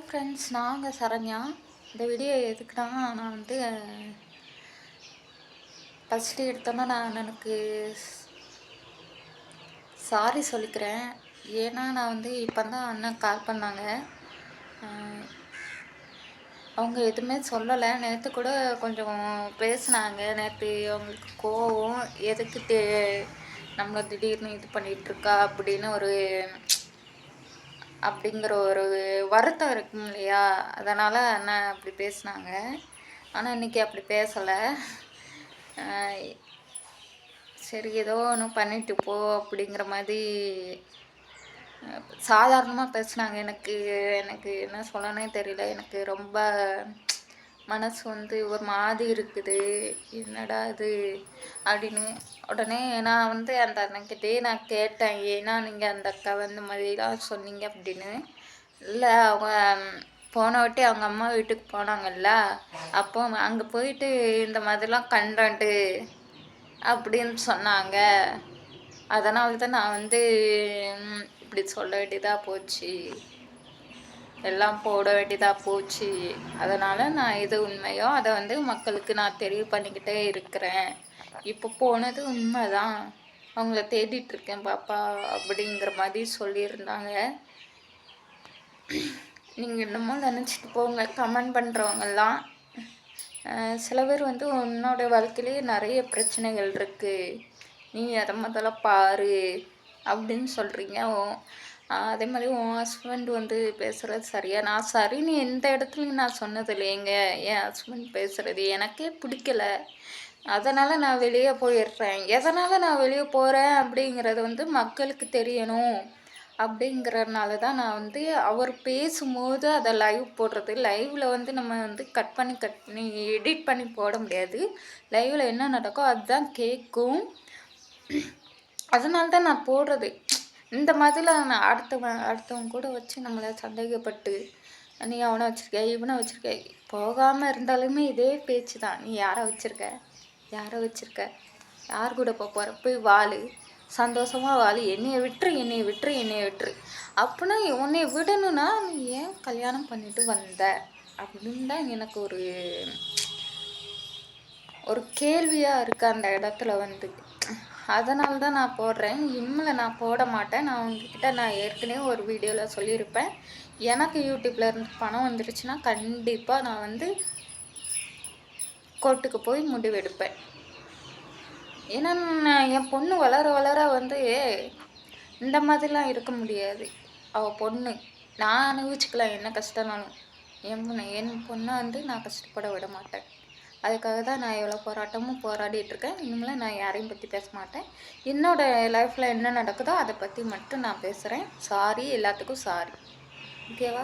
Friends, நாங்கள் சரண்யா. இந்த video எதுக்குன்னா, நான் வந்து ஃபஸ்ட்டு எடுத்தோன்னா நான் எனக்கு சாரி சொல்லிக்கிறேன். ஏன்னா நான் வந்து இப்போ தான் அண்ணன் கால் பண்ணாங்க. அவங்க எதுவுமே சொல்லலை. நேற்று கூட கொஞ்சம் பேசுனாங்க. நேற்று அவங்களுக்கு கோவம், எதுக்கு நம்மளை திடீர்னு இது பண்ணிகிட்ருக்கா அப்படின்னு அப்படிங்கிற ஒரு வருத்தம் இருக்கும் இல்லையா, அதனால் அண்ணன் அப்படி பேசினாங்க. ஆனால் இன்றைக்கி அப்படி பேசலை. சரி, ஏதோ ஒன்று பண்ணிட்டு போ அப்படிங்கிற மாதிரி சாதாரணமாக பேசுனாங்க. எனக்கு எனக்கு என்ன சொல்லனே தெரியல. எனக்கு ரொம்ப மனசு வந்து ஒரு மாதிரி இருக்குது. என்னடா இது அப்படின்னு. உடனே நான் வந்து அந்த அண்ணன்கிட்டே நான் கேட்டேன், ஏன்னா நீங்கள் அந்த அக்கா வந்து மாதிரிலாம் சொன்னீங்க அப்படின்னு. இல்லை, அவங்க போன வாட்டி அவங்க அம்மா வீட்டுக்கு போனாங்கல்ல, அப்போ அங்கே போயிட்டு இந்த மாதிரிலாம் கண்டன்ட்டு அப்படின்னு சொன்னாங்க. அதனால தான் நான் வந்து இப்படி சொல்ல வேண்டியதாக போச்சு, எல்லாம் போட வேண்டியதாக போச்சு. அதனால் நான் எது உண்மையோ அதை வந்து மக்களுக்கு நான் தெளிவு பண்ணிக்கிட்டே இருக்கிறேன். இப்போ போனது உண்மை தான், அவங்கள தேடிட்டுருக்கேன் பாப்பா அப்படிங்கிற மாதிரி சொல்லியிருந்தாங்க. நீங்கள் என்னமோ நினச்சிட்டு போங்க, கமெண்ட் பண்ணுறவங்கெல்லாம். சில பேர் வந்து உன்னோட வாழ்க்கையிலேயே நிறைய பிரச்சனைகள் இருக்குது, நீ அதை முதல்ல பாரு அப்படின்னு சொல்கிறீங்க. அதே மாதிரி உன் ஹஸ்பண்ட் வந்து பேசுகிறது சரியா? நான் சரின்னு எந்த இடத்துலையும் நான் சொன்னது இல்லைங்க. என் ஹஸ்பண்ட் பேசுகிறது எனக்கே பிடிக்கல, அதனால் நான் வெளியே போயிடுறேன். எதனால் நான் வெளியே போகிறேன் அப்படிங்கிறது வந்து மக்களுக்கு தெரியணும் அப்படிங்கிறதுனால தான் நான் வந்து அவர் பேசும்போது அதை லைவ் போடுறது. லைவில் வந்து நம்ம வந்து கட் பண்ணி எடிட் பண்ணி போட முடியாது. லைவில் என்ன நடக்கோ அதுதான் கேட்கும். அதனால தான் நான் போடுறது. இந்த மாதிரிலாம் நான் அடுத்தவங்க கூட வச்சு நம்மளை சந்தேகப்பட்டு, நீ அவனை வச்சுருக்க, இவனை வச்சுருக்க, போகாமல் இருந்தாலுமே இதே பேச்சு தான். நீ யாரை வச்சுருக்க, யார் கூட போகிற, போய் வாழு, சந்தோஷமாக வாழு, என்னையை விட்டுரு. அப்படின்னா உன்னை விடணும்னா நீ ஏன் கல்யாணம் பண்ணிட்டு வந்த அப்படின்னு தான் எனக்கு ஒரு கேள்வியாக இருக்குது அந்த இடத்துல வந்து. அதனால தான் நான் போடுறேன். இனிமேல் நான் போட மாட்டேன். நான் உங்ககிட்ட நான் ஏற்கனவே ஒரு வீடியோவில் சொல்லியிருப்பேன், எனக்கு யூடியூப்பில் இருந்து பணம் வந்துருச்சுன்னா கண்டிப்பாக நான் வந்து கோர்ட்டுக்கு போய் முடிவெடுப்பேன். ஏன்னா என் பொண்ணு வளர வந்து இந்த மாதிரிலாம் இருக்க முடியாது. அவள் பொண்ணு, நான் அனுபவிச்சுக்கலாம் என்ன கஷ்டம்னாலும். என் பொண்ணை வந்து நான் கஷ்டப்பட விட மாட்டேன். அதுக்காக தான் நான் எவ்வளோ போராட்டமும் போராடிட்டுருக்கேன். இனிமேல் நான் யாரையும் பற்றி பேச மாட்டேன். என்னோடய லைஃப்பில் என்ன நடக்குதோ அதை பற்றி மட்டும் நான் பேசுகிறேன். சாரி, எல்லாத்துக்கும் சாரி. ஓகேவா?